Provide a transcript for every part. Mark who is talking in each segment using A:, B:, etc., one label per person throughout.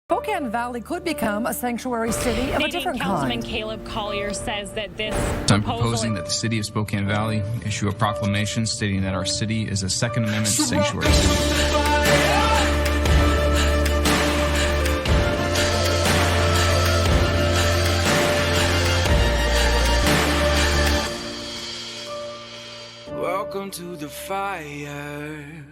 A: Spokane Valley could become a sanctuary city of a different
B: Councilman
A: kind.
B: Collier says that this
C: I'm proposing that the city of Spokane Valley issue a proclamation stating that our city is a Second Amendment sanctuary city.
D: Welcome to the fire.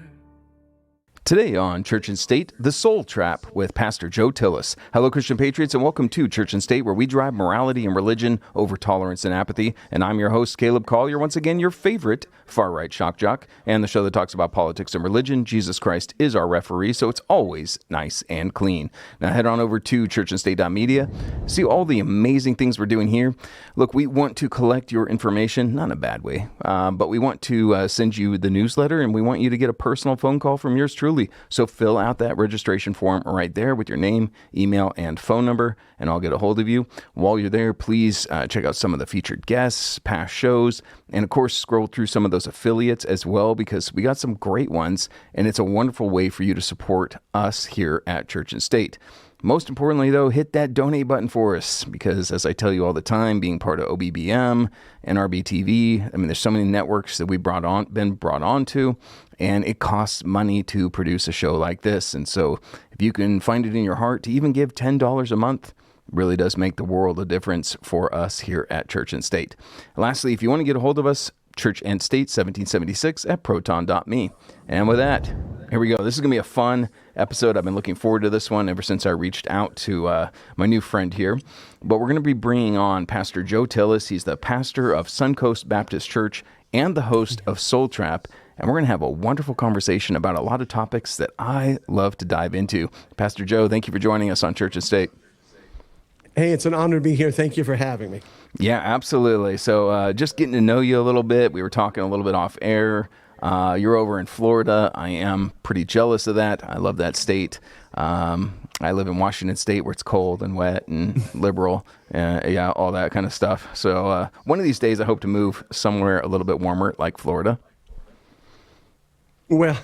E: Today on Church and State, The Soul Trap with Pastor Joel Tillis. Hello, Christian Patriots, and welcome to Church and State, where we drive morality and religion over tolerance and apathy. And I'm your host, Caleb Collier, once again, your favorite far-right shock jock, and the show that talks about politics and religion. Jesus Christ is our referee, so it's always nice and clean. Now head on over to churchandstate.media, see all the amazing things we're doing here. Look, we want to collect your information, not in a bad way, but we want to send you the newsletter, and we want you to get a personal phone call from yours truly. So fill out that registration form right there with your name, email, and phone number, and I'll get a hold of you. While you're there, please check out some of the featured guests, past shows, and of course, scroll through some of those affiliates as well, because we got some great ones, and it's a wonderful way for you to support us here at Church and State. Most importantly, though, hit that donate button for us, because as I tell you all the time, being part of OBBM, NRB-TV, I mean, there's so many networks that we've been brought on to, and it costs money to produce a show like this. And so if you can find it in your heart to even give $10 a month, it really does make the world a difference for us here at Church and State. Lastly, if you want to get a hold of us, Church and State 1776 at proton.me. And with that, here we go. This is going to be a fun episode. I've been looking forward to this one ever since I reached out to my new friend here. But we're going to be bringing on Pastor Joel Tillis. He's the pastor of Suncoast Baptist Church and the host of Soul Trap. And we're going to have a wonderful conversation about a lot of topics that I love to dive into. Pastor Joe, thank you for joining us on Church and State.
F: Hey, it's an honor to be here. Thank you for having me.
E: Yeah, absolutely. So just getting to know you a little bit. We were talking a little bit off air. You're over in Florida. I am pretty jealous of that. I love that state. I live in Washington State, where it's cold and wet and liberal. Yeah, all that kind of stuff. So one of these days, I hope to move somewhere a little bit warmer, like Florida.
F: Well,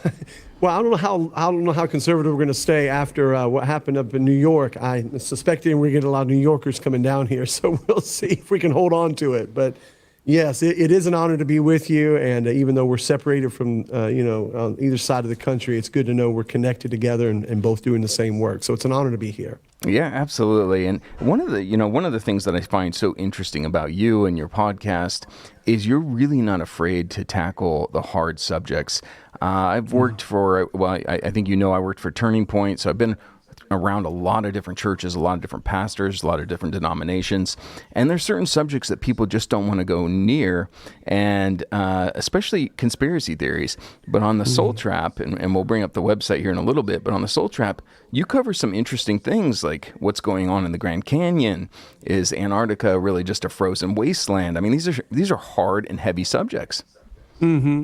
F: I don't know how conservative we're going to stay after what happened up in New York. I'm suspecting we're getting a lot of New Yorkers coming down here, so we'll see if we can hold on to it. But yes, it is an honor to be with you, and even though we're separated from on either side of the country, it's good to know we're connected together and both doing the same work. So it's an honor to be here. Yeah,
E: absolutely. And one of the things that I find so interesting about you and your podcast is you're really not afraid to tackle the hard subjects. I've worked for, I think I worked for Turning Point, so I've been around a lot of different churches, a lot of different pastors, a lot of different denominations, and there's certain subjects that people just don't want to go near, and especially conspiracy theories. But on the Soul Trap, and we'll bring up the website here in a little bit, but on the Soul Trap, you cover some interesting things like what's going on in the Grand Canyon. Is Antarctica really just a frozen wasteland? I mean, these are hard and heavy subjects.
F: Mm-hmm.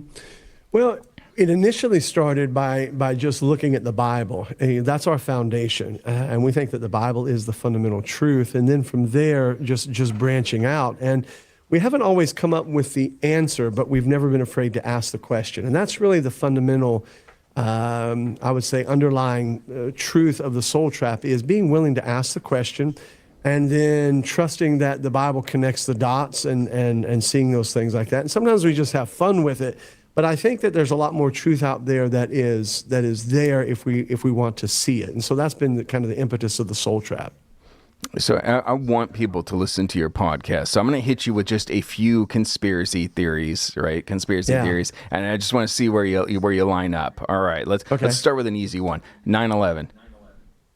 F: Well, it initially started by just looking at the Bible. That's our foundation, and we think that the Bible is the fundamental truth. And then from there, just branching out. And we haven't always come up with the answer, but we've never been afraid to ask the question. And that's really the fundamental, I would say, underlying truth of the Soul Trap, is being willing to ask the question, and then trusting that the Bible connects the dots and seeing those things like that. And sometimes we just have fun with it. But I think that there's a lot more truth out there that is there if we want to see it. And so that's been kind of the impetus of the Soul Trap.
E: So I want people to listen to your podcast. So I'm going to hit you with just a few conspiracy theories, right? Conspiracy theories. And I just want to see where you line up. All right, let's start with an easy one. 9/11.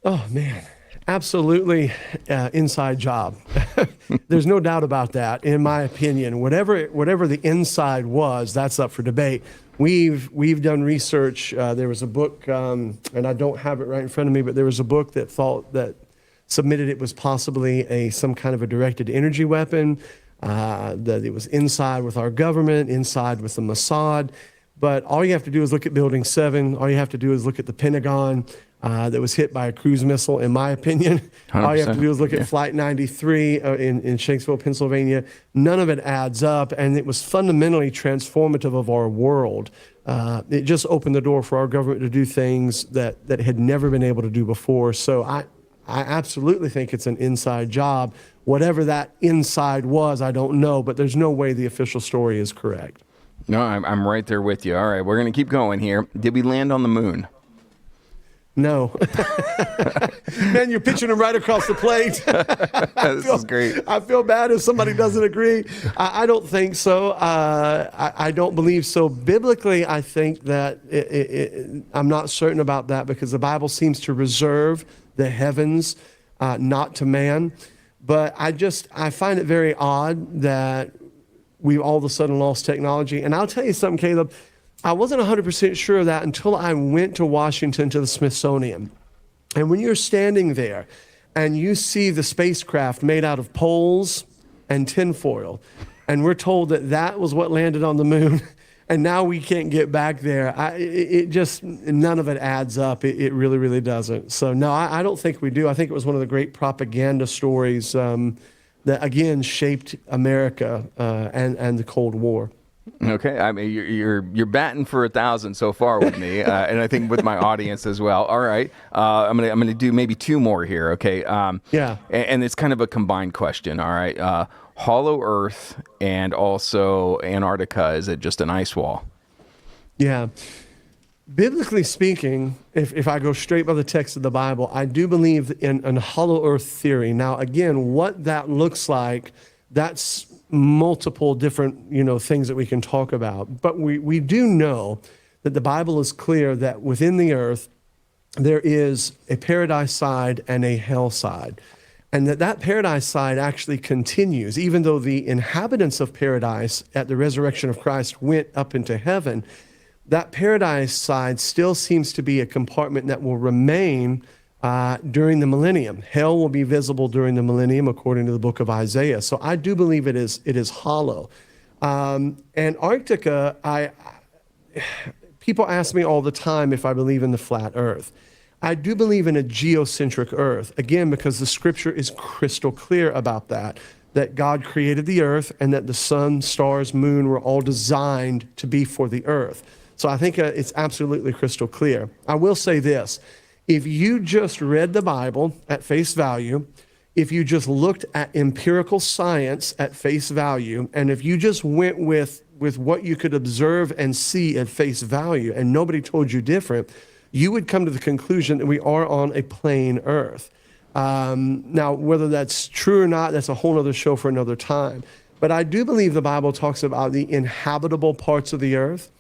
F: Oh, man. Absolutely inside job. There's no doubt about that, in my opinion. Whatever the inside was, that's up for debate. We've done research. There was a book, and I don't have it right in front of me, but there was a book that submitted it was possibly some kind of a directed energy weapon, that it was inside with our government, inside with the Mossad. But all you have to do is look at Building 7. All you have to do is look at the Pentagon that was hit by a cruise missile, in my opinion. 100%. All you have to do is look at Flight 93 in Shanksville, Pennsylvania. None of it adds up, and it was fundamentally transformative of our world. It just opened the door for our government to do things that had never been able to do before. So I absolutely think it's an inside job. Whatever that inside was, I don't know, but there's no way the official story is correct.
E: No, I'm right there with you. All right, we're going to keep going here. Did we land on the moon?
F: No. Man, you're pitching them right across the plate.
E: This is great.
F: I feel bad if somebody doesn't agree. I don't think so. I don't believe so. Biblically, I think that I'm not certain about that because the Bible seems to reserve the heavens not to man. But I find it very odd that we all of a sudden lost technology. And I'll tell you something, Caleb. I wasn't 100% sure of that until I went to Washington to the Smithsonian. And when you're standing there and you see the spacecraft made out of poles and tinfoil, and we're told that that was what landed on the moon, and now we can't get back there, it just, none of it adds up. It really, really doesn't. So no, I don't think we do. I think it was one of the great propaganda stories that, again, shaped America and the Cold War.
E: Okay, I mean you're batting for 1,000 so far with me, and I think with my audience as well. All right, I'm gonna do maybe two more here. Okay,
F: yeah,
E: and it's kind of a combined question. All right, hollow Earth and also Antarctica. Is it just an ice wall?
F: Yeah. Biblically speaking, if I go straight by the text of the Bible, I do believe in hollow Earth theory. Now, again, what that looks like, that's multiple different, things that we can talk about. But we do know that the Bible is clear that within the earth, there is a paradise side and a hell side. And that paradise side actually continues, even though the inhabitants of paradise at the resurrection of Christ went up into heaven, that paradise side still seems to be a compartment that will remain during the millennium. Hell will be visible during the millennium, according to the book of Isaiah. So I do believe it is hollow. Antarctica, people ask me all the time if I believe in the flat earth. I do believe in a geocentric earth, again, because the scripture is crystal clear about that God created the earth and that the sun, stars, moon were all designed to be for the earth. So I think it's absolutely crystal clear. I will say this. If you just read the Bible at face value, if you just looked at empirical science at face value, and if you just went with what you could observe and see at face value, and nobody told you different, you would come to the conclusion that we are on a plane earth. Now, whether that's true or not, that's a whole other show for another time. But I do believe the Bible talks about the inhabitable parts of the earth.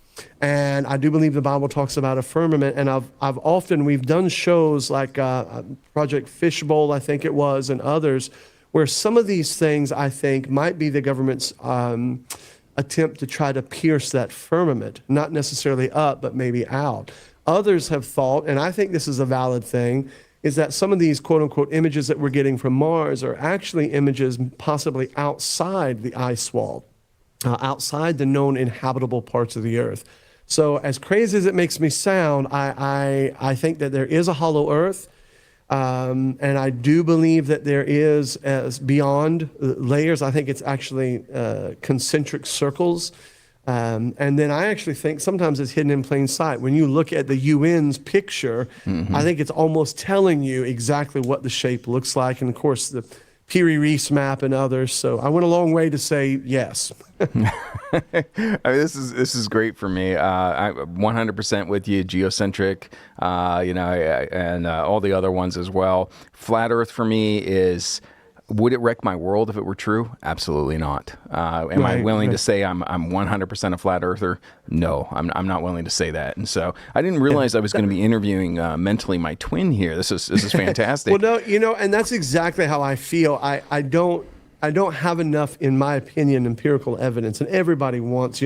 F: And I do believe the Bible talks about a firmament, and we've done shows like Project Fishbowl, I think it was, and others, where some of these things I think might be the government's attempt to try to pierce that firmament, not necessarily up, but maybe out. Others have thought, and I think this is a valid thing, is that some of these quote-unquote images that we're getting from Mars are actually images possibly outside the ice wall. Outside the known inhabitable parts of the earth. So as crazy as it makes me sound, I think that there is a hollow earth, and I do believe that there is beyond layers. I think it's actually concentric circles. And then I actually think sometimes it's hidden in plain sight. When you look at the UN's picture, I think it's almost telling you exactly what the shape looks like. And of course, the Peary Reese map and others. So I went a long way to say yes.
E: I mean, this is great for me. I'm 100% with you. Geocentric, and all the other ones as well. Flat Earth for me is. Would it wreck my world if it were true? Absolutely not. Am I willing to say I'm 100% a flat earther? No, I'm not willing to say that. And so I didn't realize I was going to be interviewing mentally my twin here. This is fantastic.
F: Well, no, and that's exactly how I feel. I don't have enough, in my opinion, empirical evidence, and everybody wants,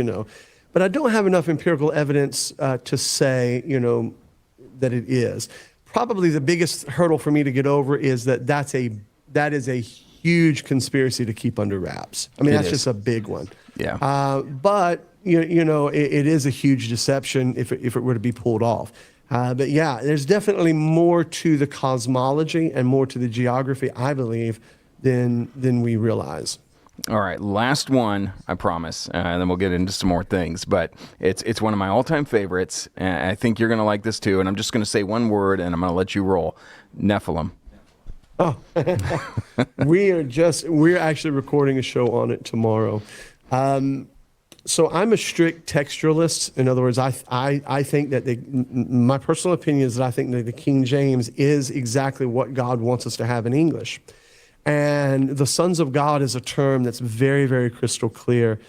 F: but I don't have enough empirical evidence to say, that it is. Probably the biggest hurdle for me to get over is that is a huge conspiracy to keep under wraps. I mean, that's just a big one.
E: Yeah.
F: But it is a huge deception if it were to be pulled off. But yeah, there's definitely more to the cosmology and more to the geography, I believe, than we realize.
E: All right, last one, I promise, and then we'll get into some more things. But it's one of my all-time favorites, and I think you're going to like this too. And I'm just going to say one word, and I'm going to let you roll. Nephilim.
F: Oh, we're actually recording a show on it tomorrow. So I'm a strict textualist. In other words, I think that my personal opinion is that I think that the King James is exactly what God wants us to have in English. And the sons of God is a term that's very, very crystal clear.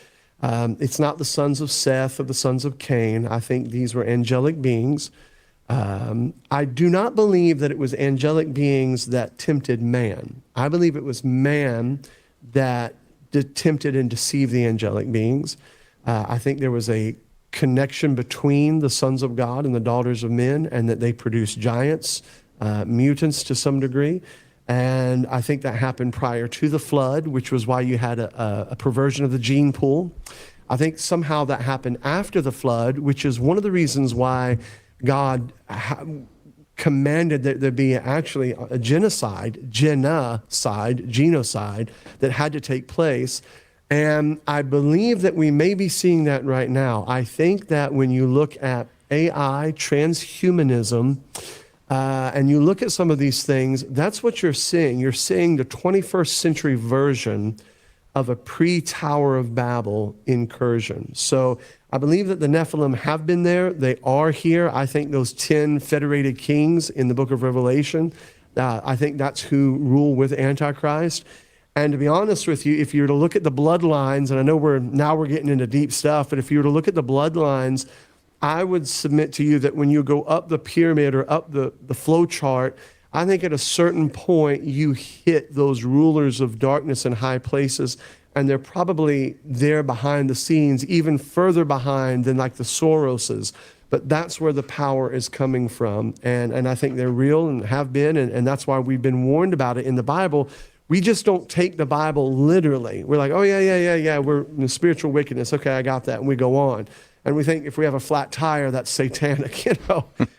F: It's not the sons of Seth or the sons of Cain. I think these were angelic beings. I do not believe that it was angelic beings that tempted man. I believe it was man that tempted and deceived the angelic beings. I think there was a connection between the sons of God and the daughters of men, and that they produced giants, mutants to some degree. And I think that happened prior to the flood, which was why you had a perversion of the gene pool. I think somehow that happened after the flood, which is one of the reasons why God commanded that there be actually a genocide that had to take place. And I believe that we may be seeing that right now. I think that when you look at AI, transhumanism, and you look at some of these things, that's what you're seeing. You're seeing the 21st century version of a pre-Tower of Babel incursion. So I believe that the Nephilim have been there. They are here. I think those 10 federated kings in the book of Revelation, I think that's who rule with Antichrist. And to be honest with you, if you were to look at the bloodlines, and I know we're getting into deep stuff, but if you were to look at the bloodlines, I would submit to you that when you go up the pyramid or up the flow chart, I think at a certain point you hit those rulers of darkness in high places, and they're probably there behind the scenes, even further behind than like the Soroses. But that's where the power is coming from. And I think they're real and have been, and that's why we've been warned about it in the Bible. We just don't take the Bible literally. We're like, oh, yeah, we're in the spiritual wickedness. Okay, I got that, and we go on. And we think if we have a flat tire, that's satanic,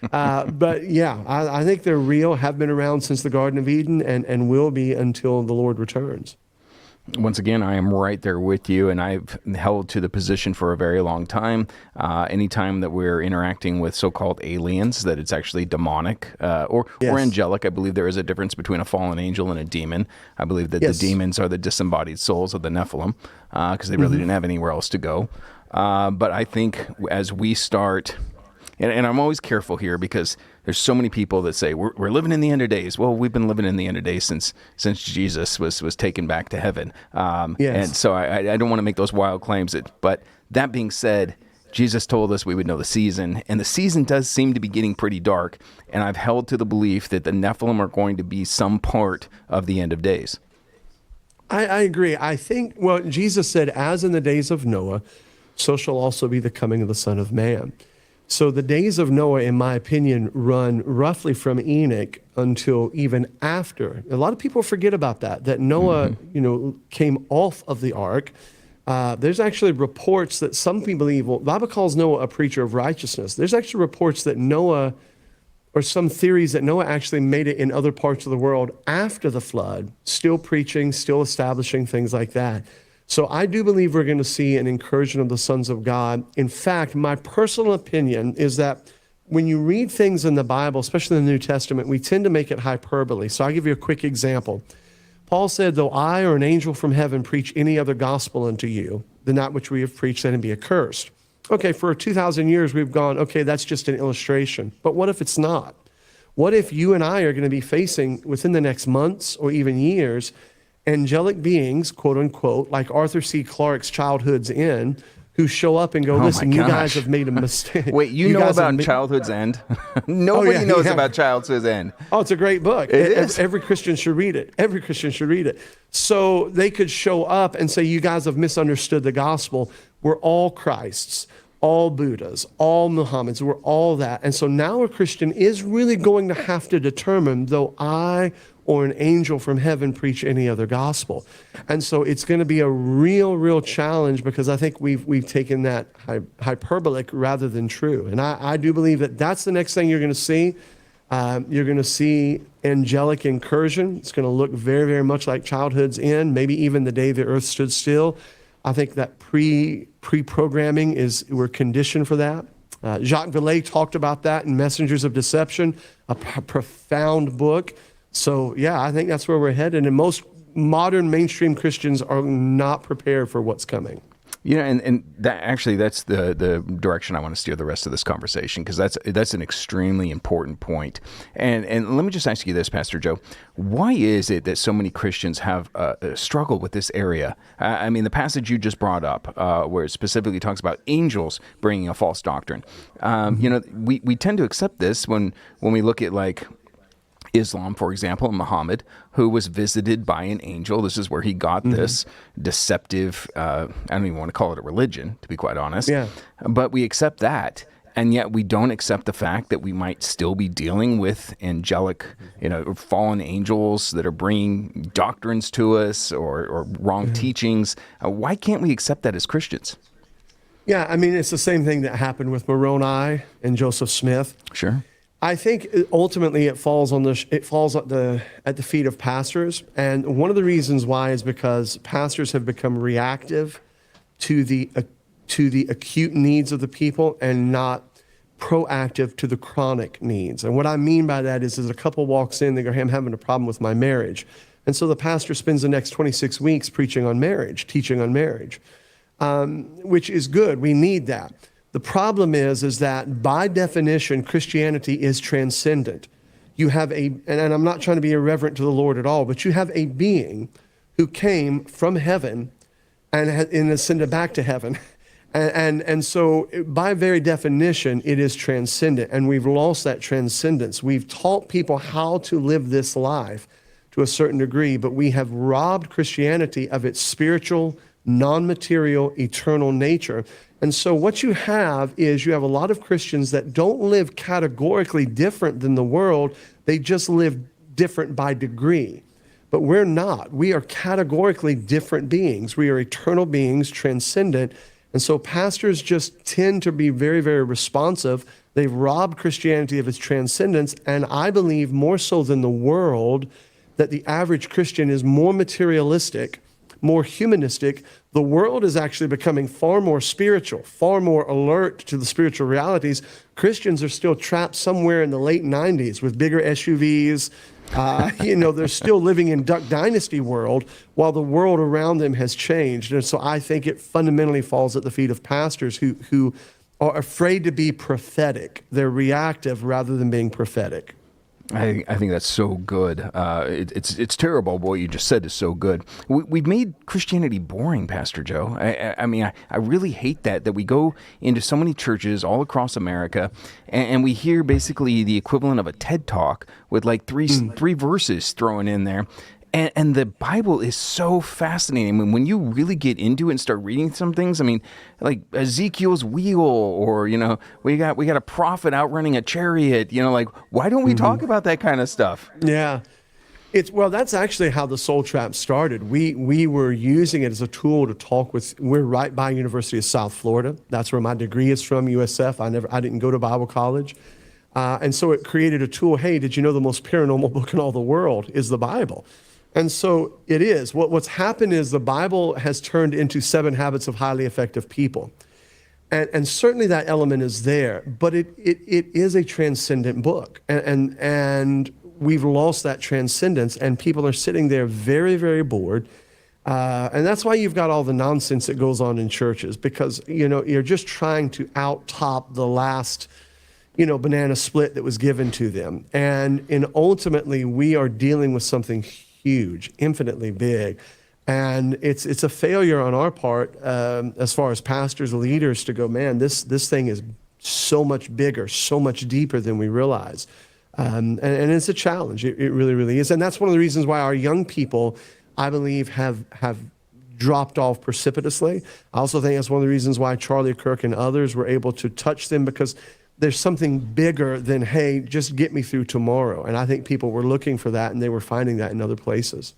F: But yeah, I think they're real, have been around since the Garden of Eden, and will be until the Lord returns.
E: Once again, I am right there with you, and I've held to the position for a very long time. Anytime that we're interacting with so-called aliens, that it's actually demonic or angelic. I believe there is a difference between a fallen angel and a demon. I believe that the demons are the disembodied souls of the Nephilim because they really didn't have anywhere else to go. But I think as we start... And I'm always careful here because there's so many people that say we're living in the end of days. Well, we've been living in the end of days since Jesus was taken back to heaven. And so I don't want to make those wild claims. But that being said, Jesus told us we would know the season, and the season does seem to be getting pretty dark. And I've held to the belief that the Nephilim are going to be some part of the end of days.
F: I agree. I think, well, Jesus said, as in the days of Noah, so shall also be the coming of the Son of Man. So the days of Noah, in my opinion, run roughly from Enoch until even after. A lot of people forget about that Noah, came off of the ark. There's actually reports that some people believe, well, the Bible calls Noah a preacher of righteousness. There's actually reports that Noah, or some theories that Noah actually made it in other parts of the world after the flood, still preaching, still establishing things like that. So I do believe we're going to see an incursion of the sons of God. In fact, my personal opinion is that when you read things in the Bible, especially in the New Testament, we tend to make it hyperbole. So I'll give you a quick example. Paul said, though I or an angel from heaven preach any other gospel unto you than that which we have preached, then be accursed. Okay, for 2,000 years we've gone, okay, that's just an illustration. But what if it's not? What if you and I are going to be facing, within the next months or even years, angelic beings, quote unquote, like Arthur C. Clarke's Childhood's End, who show up and go, listen, you guys have made a mistake.
E: Wait, you know about Childhood's End? Nobody knows about Childhood's End.
F: Oh, it's a great book. It is. Every Christian should read it. Every Christian should read it. So they could show up and say, you guys have misunderstood the gospel. We're all Christs, all Buddhas, all Muhammads. We're all that. And so now a Christian is really going to have to determine, though I or an angel from heaven preach any other gospel. And so it's going to be a real challenge, because I think we've taken that hyperbolic rather than true. And I do believe that that's the next thing you're going to see. You're going to see angelic incursion. It's going to look very much like Childhood's End, maybe even the day the earth stood still. I think that pre-programming we're conditioned for that. Jacques Vallée talked about that in Messengers of Deception, a profound book. So yeah, I think that's where we're headed. And most modern mainstream Christians are not prepared for what's coming.
E: And that's the direction I want to steer the rest of this conversation, because that's an extremely important point. And let me just ask you this, Pastor Joe: why is it that so many Christians have struggled with this area? I mean, the passage you just brought up, where it specifically talks about angels bringing a false doctrine. We tend to accept this when we look at like Islam, for example, and Muhammad, who was visited by an angel. This is where he got this deceptive, I don't even want to call it a religion, to be quite honest. Yeah. But we accept that, and yet we don't accept the fact that we might still be dealing with angelic, fallen angels that are bringing doctrines to us or wrong teachings. Why can't we accept that as Christians?
F: Yeah, I mean, it's the same thing that happened with Moroni and Joseph Smith.
E: Sure.
F: I think ultimately it falls at the feet of pastors, and one of the reasons why is because pastors have become reactive to the acute needs of the people and not proactive to the chronic needs. And what I mean by that is a couple walks in, they go, "Hey, I'm having a problem with my marriage," and so the pastor spends the next 26 weeks preaching on marriage, teaching on marriage, which is good. We need that. The problem is that by definition, Christianity is transcendent. You have and I'm not trying to be irreverent to the Lord at all, but you have a being who came from heaven and ascended back to heaven. And so by very definition, it is transcendent, and we've lost that transcendence. We've taught people how to live this life to a certain degree, but we have robbed Christianity of its spiritual, non-material, eternal nature. And so what you have is a lot of Christians that don't live categorically different than the world. They just live different by degree. But we're not. We are categorically different beings. We are eternal beings, transcendent. And so pastors just tend to be very, very responsive. They've robbed Christianity of its transcendence. And I believe more so than the world that the average Christian is more materialistic, more humanistic. The world is actually becoming far more spiritual, far more alert to the spiritual realities. Christians are still trapped somewhere in the late 90s with bigger SUVs. They're still living in Duck Dynasty world while the world around them has changed. And so I think it fundamentally falls at the feet of pastors who are afraid to be prophetic. They're reactive rather than being prophetic.
E: I think that's so good. It's terrible. What you just said is so good. We've made Christianity boring, Pastor Joe. I really hate that we go into so many churches all across America and we hear basically the equivalent of a TED Talk with like three verses thrown in there. And the Bible is so fascinating. I mean, when you really get into it and start reading some things, I mean, like Ezekiel's wheel, or, we got a prophet outrunning a chariot, why don't we talk about that kind of stuff?
F: Yeah. That's actually how the Soul Trap started. We were using it as a tool to talk we're right by University of South Florida. That's where my degree is from, USF. I didn't go to Bible college. And so it created a tool. Hey, did you know the most paranormal book in all the world is the Bible? And so it is. What's happened is the Bible has turned into 7 Habits of Highly Effective People. And certainly that element is there, but it is a transcendent book. And we've lost that transcendence, and people are sitting there very, very bored. And that's why you've got all the nonsense that goes on in churches, because, you're just trying to out-top the last banana split that was given to them. And ultimately, we are dealing with something huge, infinitely big. And it's a failure on our part as far as pastors, leaders, to go, man, this thing is so much bigger, so much deeper than we realize. And it's a challenge. It really, really is. And that's one of the reasons why our young people, I believe, have dropped off precipitously. I also think that's one of the reasons why Charlie Kirk and others were able to touch them, because there's something bigger than, hey, just get me through tomorrow. And I think people were looking for that, and they were finding that in other places.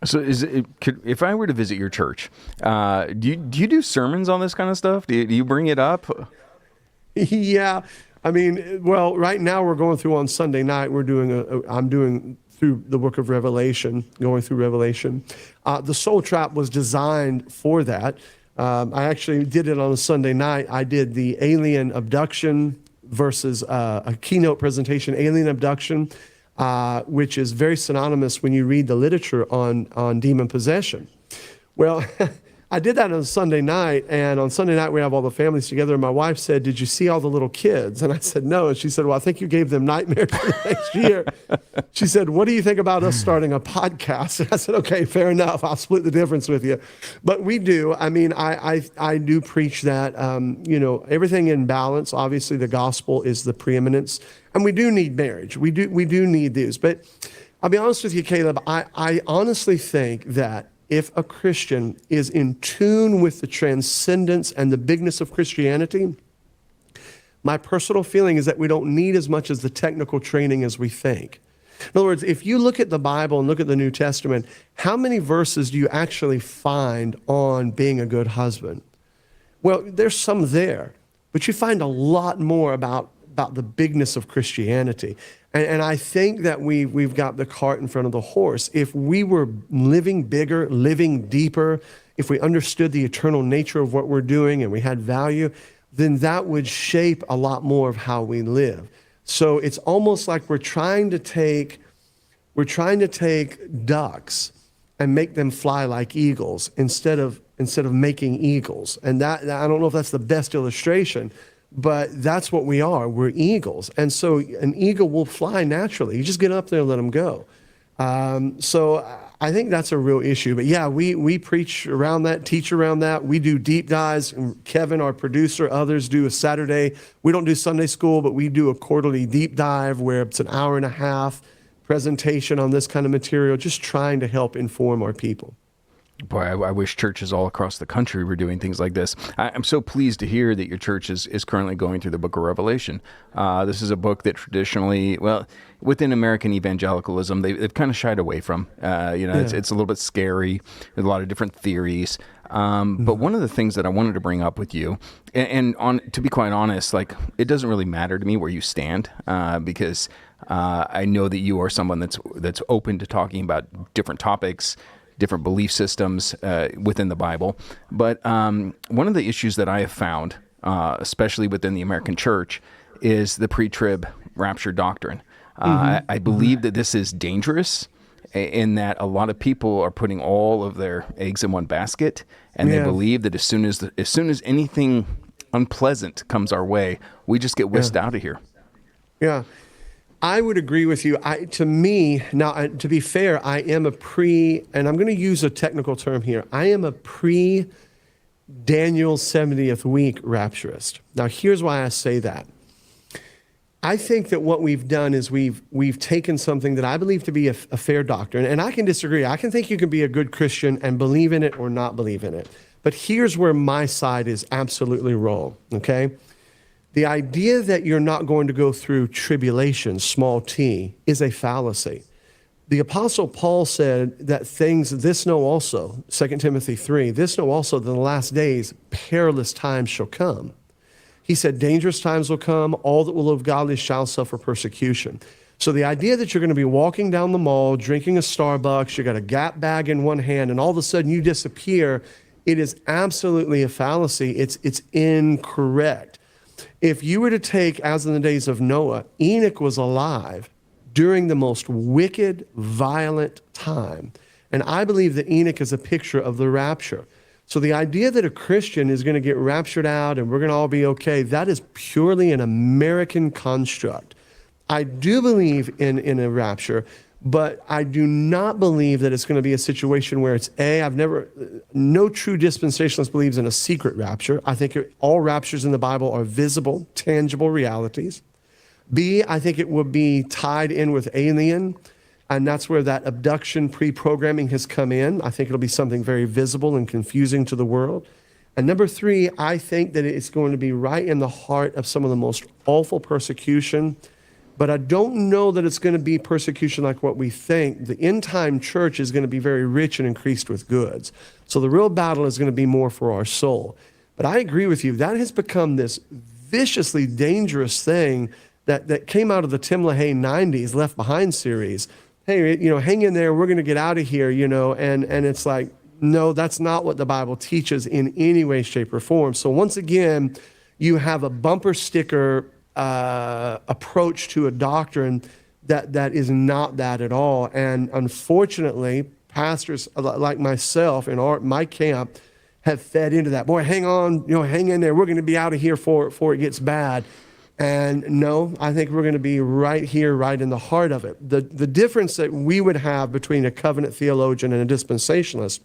E: So if I were to visit your church, do you do sermons on this kind of stuff? Do you bring it up?
F: Yeah. I mean, well, right now we're going through on Sunday night, I'm doing through the book of Revelation, going through Revelation. The Soul Trap was designed for that. I actually did it on a Sunday night. I did the alien abduction versus a keynote presentation, alien abduction. which is very synonymous when you read the literature on demon possession. Well, I did that on Sunday night, and on Sunday night we have all the families together, and my wife said, "Did you see all the little kids?" And I said, "No." And she said, "Well, I think you gave them nightmares for the next year." She said, "What do you think about us starting a podcast?" And I said, "Okay, fair enough. I'll split the difference with you." But we do. I mean, I do preach that, everything in balance. Obviously, the gospel is the preeminence, and we do need marriage. We do need these. But I'll be honest with you, Caleb, I honestly think that if a Christian is in tune with the transcendence and the bigness of Christianity, my personal feeling is that we don't need as much as the technical training as we think. In other words, if you look at the Bible and look at the New Testament, how many verses do you actually find on being a good husband? Well, there's some there, but you find a lot more about the bigness of Christianity. And I think that we've got the cart in front of the horse. If we were living bigger, living deeper, if we understood the eternal nature of what we're doing and we had value, then that would shape a lot more of how we live. So it's almost like we're trying to take ducks and make them fly like eagles instead of making eagles. And that, I don't know if that's the best illustration, but that's what we are. We're eagles. And so an eagle will fly naturally. You just get up there and let them go. So I think that's a real issue. But yeah, we preach around that, teach around that. We do deep dives. Kevin, our producer, others do a Saturday. We don't do Sunday school, but we do a quarterly deep dive where it's an hour and a half presentation on this kind of material, just trying to help inform our people.
E: Boy, I wish churches all across the country were doing things like this. I'm so pleased to hear that your church is currently going through the book of Revelation. This is a book that traditionally, well, within American evangelicalism, they've kind of shied away from. It's a little bit scary. There's a lot of different theories. But one of the things that I wanted to bring up with you, and to be quite honest, like, it doesn't really matter to me where you stand, because I know that you are someone that's open to talking about different topics, different belief systems within the Bible. But one of the issues that I have found, especially within the American church, is the pre-trib rapture doctrine. I believe that this is dangerous in that a lot of people are putting all of their eggs in one basket, and they believe that as soon as anything unpleasant comes our way, we just get whisked out of here.
F: Yeah. I would agree with you. To be fair, I am and I'm going to use a technical term here. I am a pre-Daniel 70th week rapturist. Now, here's why I say that. I think that what we've done is we've taken something that I believe to be a fair doctrine, and I can disagree. I can think you can be a good Christian and believe in it or not believe in it. But here's where my side is absolutely wrong, okay? The idea that you're not going to go through tribulation, small t, is a fallacy. The Apostle Paul said that this know also, 2 Timothy 3, this know also that in the last days perilous times shall come. He said dangerous times will come, all that will live godly shall suffer persecution. So the idea that you're going to be walking down the mall, drinking a Starbucks, you got a Gap bag in one hand, and all of a sudden you disappear, it is absolutely a fallacy. It's incorrect. If you were to take, as in the days of Noah, Enoch was alive during the most wicked, violent time. And I believe that Enoch is a picture of the rapture. So the idea that a Christian is going to get raptured out and we're going to all be okay, that is purely an American construct. I do believe in a rapture, but I do not believe that it's going to be a situation where it's no true dispensationalist believes in a secret rapture. I think all raptures in the Bible are visible, tangible realities. B, I think it will be tied in with alien, and that's where that abduction pre-programming has come in. I think it'll be something very visible and confusing to the world. And number 3, I think that it's going to be right in the heart of some of the most awful persecution. But I don't know that it's going to be persecution like what we think. The end-time church is going to be very rich and increased with goods. So the real battle is going to be more for our soul. But I agree with you. That has become this viciously dangerous thing that came out of the Tim LaHaye 90s Left Behind series. Hey, hang in there. We're going to get out of here, and it's like, no, that's not what the Bible teaches in any way, shape, or form. So once again, you have a bumper sticker approach to a doctrine that is not that at all. And unfortunately, pastors like myself in my camp have fed into that. Boy, hang on, hang in there. We're going to be out of here before it gets bad. And no, I think we're going to be right here, right in the heart of it. The difference that we would have between a covenant theologian and a dispensationalist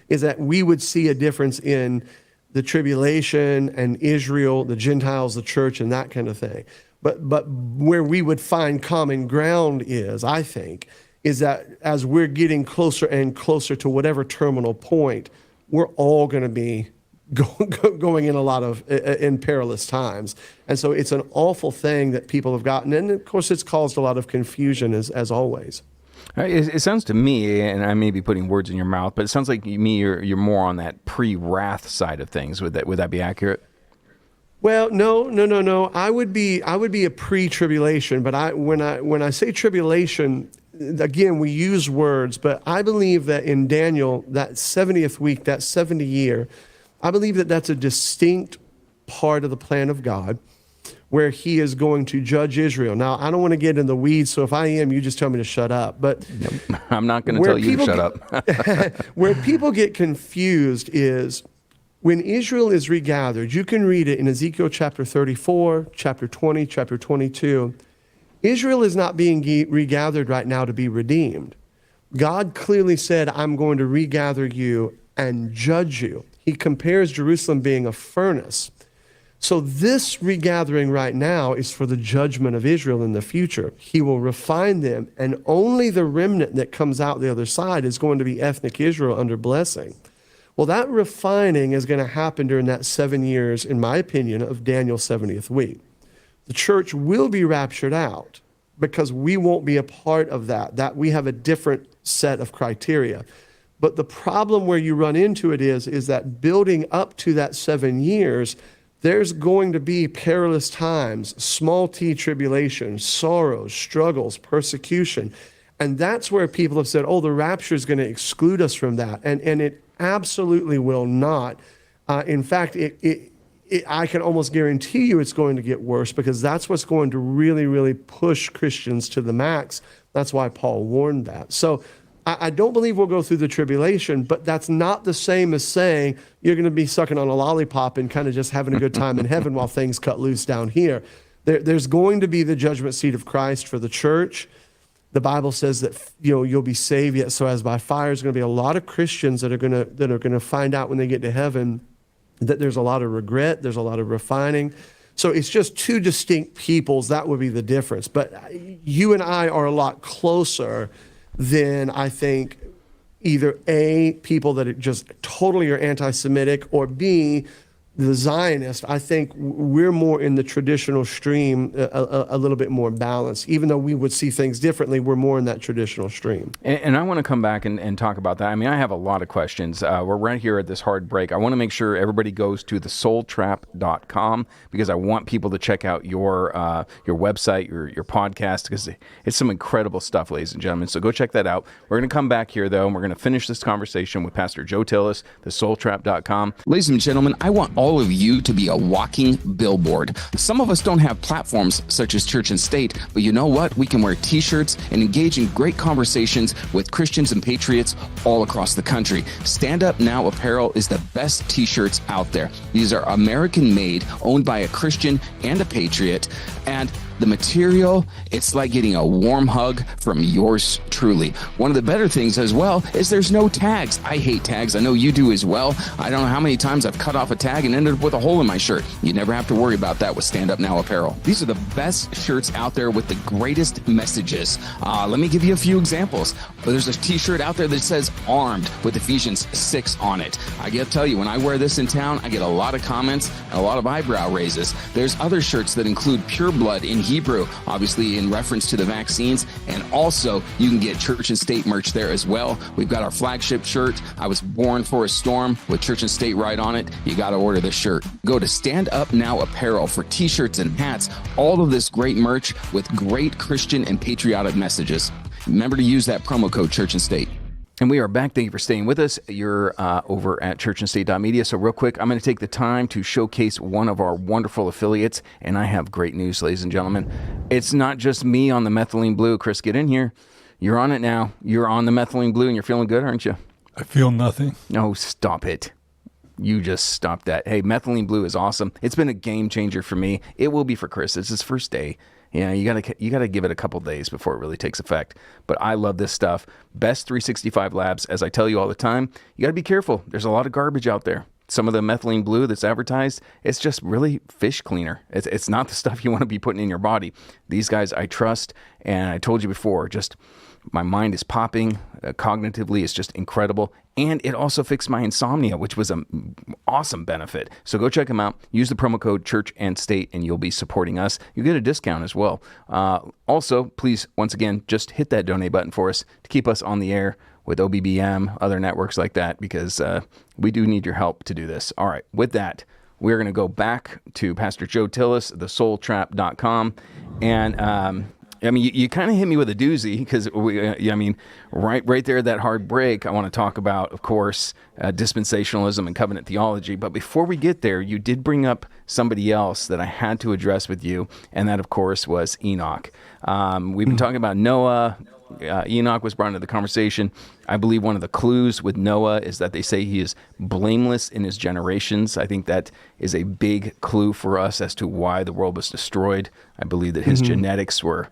F: is that we would see a difference in the tribulation and Israel, the Gentiles, the church, and that kind of thing. But where we would find common ground is, I think, is that as we're getting closer and closer to whatever terminal point, we're all going to be going in a lot of in perilous times. And so it's an awful thing that people have gotten. And of course, it's caused a lot of confusion as always.
E: It sounds to me, and I may be putting words in your mouth, but it sounds like you're more on that pre-wrath side of things. Would that be accurate?
F: Well, no. I would be a pre-tribulation, but when I say tribulation, again, we use words, but I believe that in Daniel, that 70th week, that 70 year, I believe that that's a distinct part of the plan of God where he is going to judge Israel. Now, I don't want to get in the weeds, so if I am, you just tell me to shut up. But
E: I'm not going to tell you to shut up.
F: Where people get confused is when Israel is regathered. You can read it in Ezekiel chapter 34, chapter 20, chapter 22. Israel is not being regathered right now to be redeemed. God clearly said, I'm going to regather you and judge you. He compares Jerusalem being a furnace. So this regathering right now is for the judgment of Israel in the future. He will refine them, and only the remnant that comes out the other side is going to be ethnic Israel under blessing. Well, that refining is going to happen during that 7 years, in my opinion, of Daniel's 70th week. The church will be raptured out because we won't be a part of that we have a different set of criteria. But the problem where you run into it is that building up to that 7 years, there's going to be perilous times, small t tribulation, sorrows, struggles, persecution. And that's where people have said, oh, the rapture is going to exclude us from that. And it absolutely will not. In fact, I can almost guarantee you it's going to get worse because that's what's going to really, really push Christians to the max. That's why Paul warned that. So I don't believe we'll go through the tribulation, but that's not the same as saying you're going to be sucking on a lollipop and kind of just having a good time in heaven while things cut loose down here. There's going to be the judgment seat of Christ for the church. The Bible says that you'll be saved yet so as by fire. There's going to be a lot of Christians that are going to find out when they get to heaven that there's a lot of regret, there's a lot of refining. So it's just two distinct peoples. That would be the difference. But you and I are a lot closer than I think either A, people that are just totally are anti-Semitic, or B, the Zionist. I think we're more in the traditional stream, a little bit more balanced. Even though we would see things differently, we're more in that traditional stream.
E: And I want to come back and talk about that. I mean, I have a lot of questions. We're right here at this hard break. I want to make sure everybody goes to thesoultrap.com because I want people to check out your website, your podcast, because it's some incredible stuff, ladies and gentlemen. So go check that out. We're going to come back here, though, and we're going to finish this conversation with Pastor Joel Tillis, thesoultrap.com.
B: Ladies and gentlemen, I want all of you to be a walking billboard. Some of us don't have platforms such as Church and State, but you know what? We can wear t-shirts and engage in great conversations with Christians and patriots all across the country. Stand Up Now apparel is the best t-shirts out there. These are American made, owned by a Christian and a patriot, and the material, it's like getting a warm hug from yours truly. One of the better things as well is there's no tags. I hate tags. I know you do as well. I don't know how many times I've cut off a tag and ended up with a hole in my shirt. You never have to worry about that with Stand Up Now apparel. These are the best shirts out there with the greatest messages. Let me give you a few examples. There's a t-shirt out there that says armed with Ephesians 6 on it. I gotta tell you, when I wear this in town, I get a lot of comments and a lot of eyebrow raises. There's other shirts that include pure blood in Hebrew, obviously in reference to the vaccines, and also you can get Church and State merch there as well. We've got our flagship shirt, I Was Born for a Storm, with Church and State right on it. You got to order this shirt. Go to Stand Up Now apparel for t-shirts and hats, all of this great merch with great Christian and patriotic messages. Remember to use that promo code Church and State.
E: And we are back. Thank you for staying with us. You're over at churchandstate.media. So real quick, I'm going to take the time to showcase one of our wonderful affiliates. And I have great news, ladies and gentlemen. It's not just me on the methylene blue. Chris, get in here. You're on it now. You're on the methylene blue and you're feeling good, aren't you?
G: I feel nothing.
E: No, stop it. You just stop that. Hey, methylene blue is awesome. It's been a game changer for me. It will be for Chris. It's his first day. Yeah, you gotta give it a couple days before it really takes effect. But I love this stuff. Best 365 labs, as I tell you all the time. You gotta be careful. There's a lot of garbage out there. Some of the methylene blue that's advertised, it's just really fish cleaner. It's not the stuff you want to be putting in your body. These guys I trust, and I told you before, just my mind is popping. Cognitively, it's just incredible. And it also fixed my insomnia, which was an awesome benefit. So go check them out. Use the promo code Church and State, and you'll be supporting us. You get a discount as well. Also, please, once again, just hit that donate button for us to keep us on the air with OBBM, other networks like that, because we do need your help to do this. All right, with that, we're going to go back to Pastor Joel Tillis, thesoultrap.com, and I mean, you kind of hit me with a doozy because right there, that hard break. I want to talk about, of course, dispensationalism and covenant theology. But before we get there, you did bring up somebody else that I had to address with you, and that, of course, was Enoch. We've been talking about Noah. Enoch was brought into the conversation. I believe one of the clues with Noah is that they say he is blameless in his generations. I think that is a big clue for us as to why the world was destroyed. I believe that his genetics were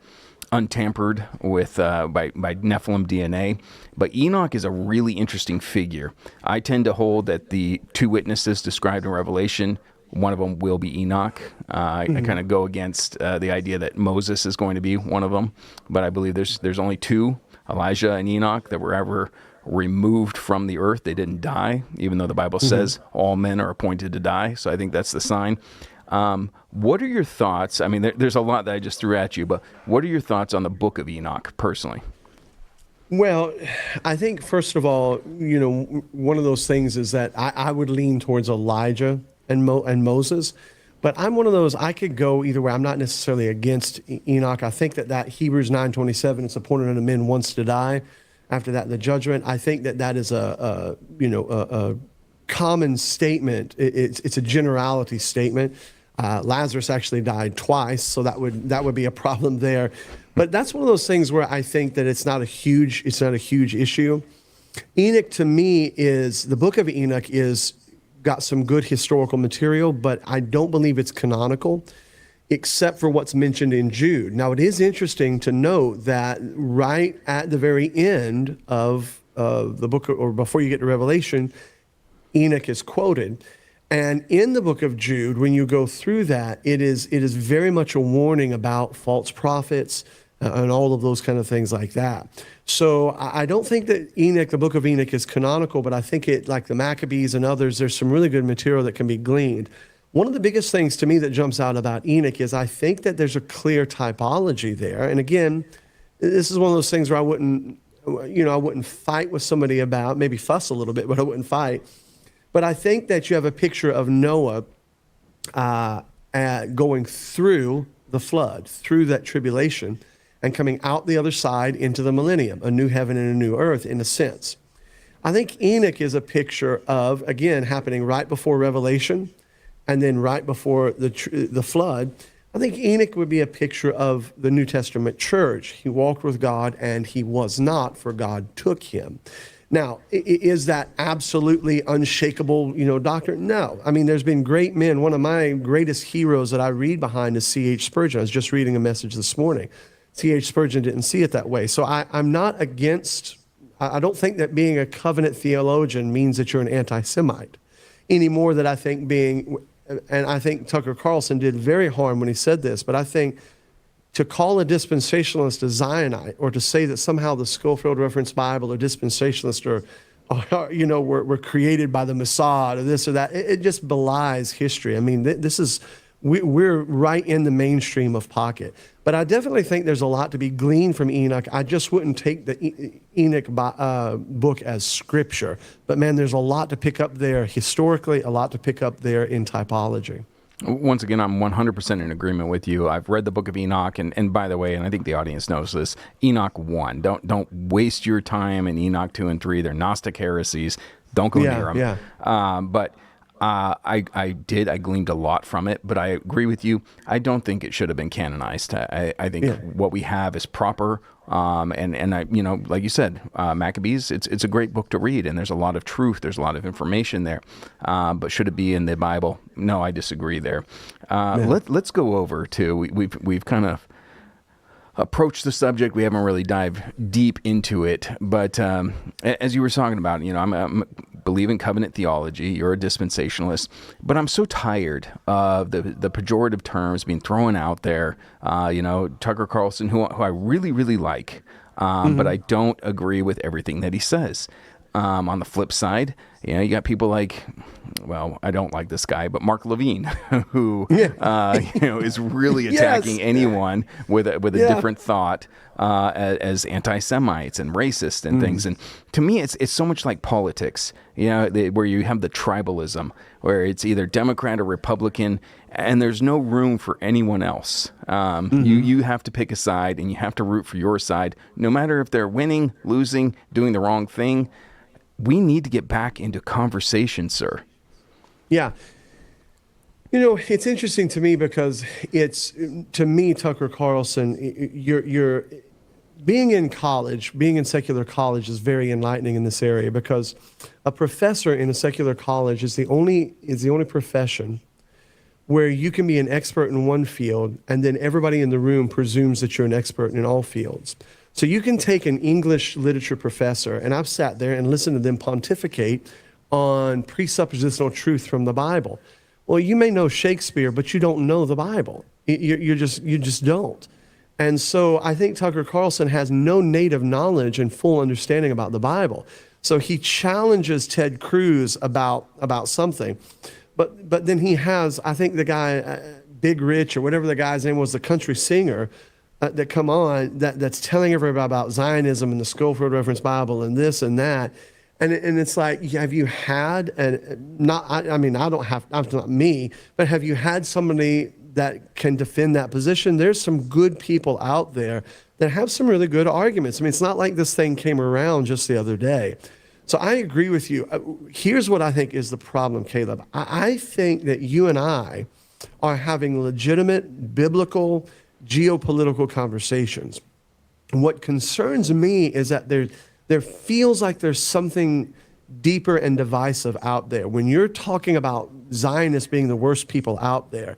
E: untampered with by Nephilim DNA. But Enoch is a really interesting figure. I tend to hold that the two witnesses described in Revelation, one of them will be Enoch. I kind of go against the idea that Moses is going to be one of them, but I believe there's only two, Elijah and Enoch, that were ever removed from the earth. They didn't die, even though the Bible says all men are appointed to die. So I think that's the sign. What are your thoughts? I mean, there's a lot that I just threw at you, but what are your thoughts on the book of Enoch personally?
F: Well, I think, first of all, one of those things is that I would lean towards Elijah and Moses, but I'm one of those, I could go either way. I'm not necessarily against Enoch. I think that Hebrews 9:27, it's appointed unto men once to die. After that, the judgment. I think that is a common statement. It's a generality statement. Lazarus actually died twice, so that would be a problem there. But that's one of those things where I think that it's not a huge issue. Enoch, to me, the book of Enoch is got some good historical material, but I don't believe it's canonical, except for what's mentioned in Jude. Now, it is interesting to note that right at the very end of the book, or before you get to Revelation, Enoch is quoted. And in the book of Jude, when you go through that, it is very much a warning about false prophets and all of those kind of things like that. So I don't think that Enoch, the book of Enoch, is canonical, but I think it, like the Maccabees and others, there's some really good material that can be gleaned. One of the biggest things to me that jumps out about Enoch is I think that there's a clear typology there. And again, this is one of those things where I wouldn't fight with somebody about, maybe fuss a little bit, but I wouldn't fight. But I think that you have a picture of Noah going through the flood, through that tribulation, and coming out the other side into the millennium, a new heaven and a new earth, in a sense. I think Enoch is a picture of, again, happening right before Revelation and then right before the flood. I think Enoch would be a picture of the New Testament church. He walked with God and he was not, for God took him. Now, is that absolutely unshakable, doctrine? No. I mean, there's been great men. One of my greatest heroes that I read behind is C.H. Spurgeon. I was just reading a message this morning. C.H. Spurgeon didn't see it that way. So I'm not against, I don't think that being a covenant theologian means that you're an anti-Semite, any more than I think and I think Tucker Carlson did very harm when he said this, but I think to call a dispensationalist a Zionite, or to say that somehow the Schofield Reference Bible or dispensationalists were created by the Mossad or this or that, it just belies history. I mean, we're right in the mainstream of pocket. But I definitely think there's a lot to be gleaned from Enoch. I just wouldn't take the Enoch book as scripture. But man, there's a lot to pick up there historically, a lot to pick up there in typology.
E: Once again, I'm 100% in agreement with you. I've read the book of Enoch, and by the way, and I think the audience knows this, Enoch 1. Don't waste your time in Enoch 2 and 3. They're Gnostic heresies. Don't go near them.
F: Yeah.
E: But I gleaned a lot from it, but I agree with you. I don't think it should have been canonized. I think what we have is proper. And I, like you said, Maccabees, it's a great book to read, and there's a lot of truth. There's a lot of information there. But should it be in the Bible? No, I disagree there. Let's go over to, we've kind of approached the subject. We haven't really dived deep into it, but as you were talking about, I'm believe in covenant theology. You're a dispensationalist, but I'm so tired of the pejorative terms being thrown out there. Tucker Carlson, who I really, really like, but I don't agree with everything that he says. On the flip side, you got people like, well, I don't like this guy, but Mark Levine, who is really attacking anyone with a different thought as anti-Semites and racist and things. And to me, it's so much like politics, where you have the tribalism, where it's either Democrat or Republican, and there's no room for anyone else. You have to pick a side, and you have to root for your side, no matter if they're winning, losing, doing the wrong thing. We need to get back into conversation, sir.
F: Yeah. It's interesting to me because to me, Tucker Carlson, you're being in college, being in secular college is very enlightening in this area, because a professor in a secular college is the only profession where you can be an expert in one field, and then everybody in the room presumes that you're an expert in all fields. So you can take an English literature professor, and I've sat there and listened to them pontificate on presuppositional truth from the Bible. Well, you may know Shakespeare, but you don't know the Bible. You just don't. And so I think Tucker Carlson has no native knowledge and full understanding about the Bible. So he challenges Ted Cruz about something. But then he has, I think the guy, Big Rich, or whatever the guy's name was, the country singer, that come on, that's telling everybody about Zionism and the Schofield Reference Bible and this and that. And it's like, have you had, not me, but have you had somebody that can defend that position? There's some good people out there that have some really good arguments. It's not like this thing came around just the other day. So I agree with you. Here's what I think is the problem, Caleb. I think that you and I are having legitimate biblical geopolitical conversations. What concerns me is that there feels like there's something deeper and divisive out there. When you're talking about Zionists being the worst people out there,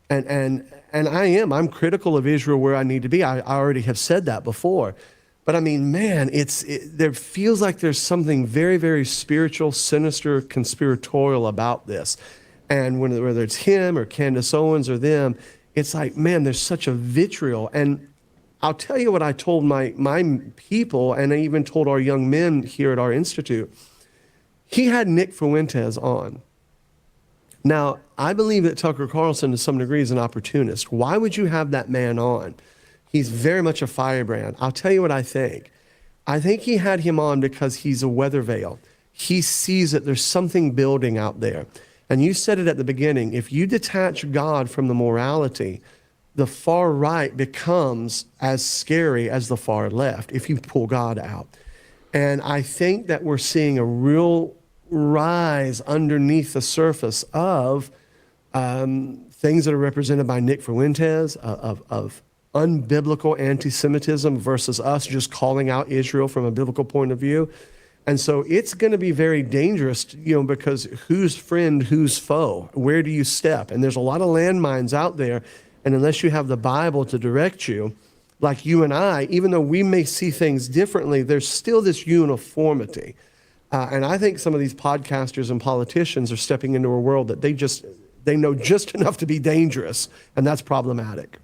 F: and I'm critical of Israel where I need to be. I already have said that before. But there feels like there's something very, very spiritual, sinister, conspiratorial about this. And whether it's him or Candace Owens or them, it's like, man, there's such a vitriol. And I'll tell you what I told my people, and I even told our young men here at our institute. He had Nick Fuentes on. Now, I believe that Tucker Carlson, to some degree, is an opportunist. Why would you have that man on? He's very much a firebrand. I'll tell you what I think. I think he had him on because he's a weather veil. He sees that there's something building out there. And you said it at the beginning, if you detach God from the morality, the far right becomes as scary as the far left if you pull God out. And I think that we're seeing a real rise underneath the surface of things that are represented by Nick Fuentes, of unbiblical anti-Semitism versus us just calling out Israel from a biblical point of view. And so it's going to be very dangerous, because who's friend, who's foe? Where do you step? And there's a lot of landmines out there. And unless you have the Bible to direct you, like you and I, even though we may see things differently, there's still this uniformity. And I think some of these podcasters and politicians are stepping into a world that they know just enough to be dangerous, and that's problematic.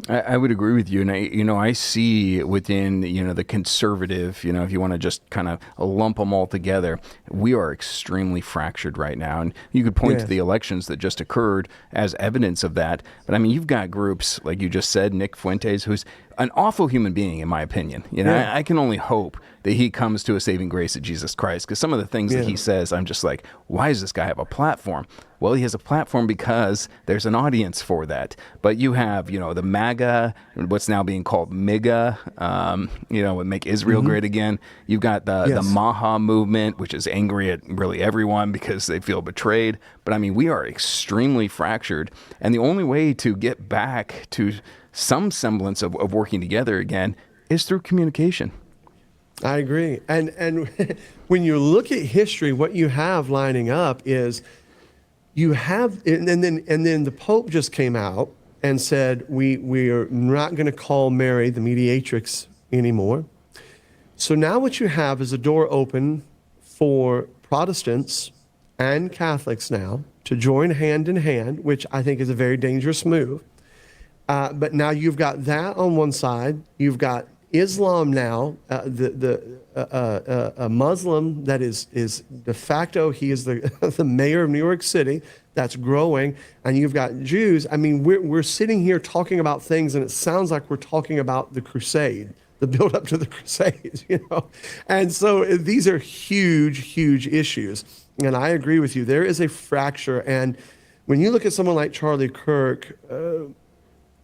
E: I would agree with you. And I see within, the conservative, if you want to just kind of lump them all together, we are extremely fractured right now. And you could point to the elections that just occurred as evidence of that. But you've got groups, like you just said, Nick Fuentes, who's an awful human being, in my opinion. You know,
F: Yeah.
E: I can only hope that he comes to a saving grace of Jesus Christ, because some of the things that he says, I'm just like, why does this guy have a platform? Well, he has a platform because there's an audience for that. But you have, you know, the MAGA, what's now being called MIGA, you know, would make Israel great again. You've got the Maha movement, which is angry at really everyone because they feel betrayed. But I mean, we are extremely fractured. And the only way to get back to some semblance of working together again is through communication.
F: I agree. And when you look at history, what you have lining up is you have, and then the Pope just came out and said, we are not going to call Mary the mediatrix anymore. So now what you have is a door open for Protestants and Catholics now to join hand in hand, which I think is a very dangerous move. But now you've got that on one side. You've got Islam now, a Muslim that is de facto, he is the mayor of New York City. That's growing. And you've got Jews. I mean, we're sitting here talking about things, and it sounds like we're talking about the crusade, the build up to the Crusades, you know. And so these are huge, huge issues. And I agree with you. There is a fracture. And when you look at someone like Charlie Kirk,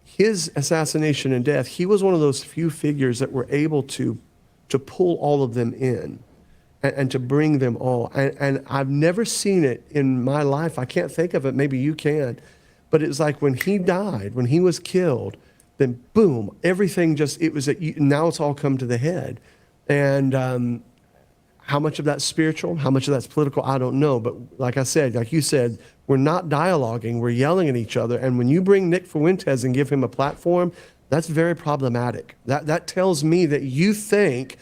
F: his assassination and death, he was one of those few figures that were able to pull all of them in and to bring them all. And I've never seen it in my life. I can't think of it. Maybe you can. But it's like when he died, when he was killed, then boom, everything just, now it's all come to the head. And how much of that's spiritual, how much of that's political, I don't know. But like I said, like you said, we're not dialoguing, we're yelling at each other. And when you bring Nick Fuentes and give him a platform, that's very problematic. That tells me that you think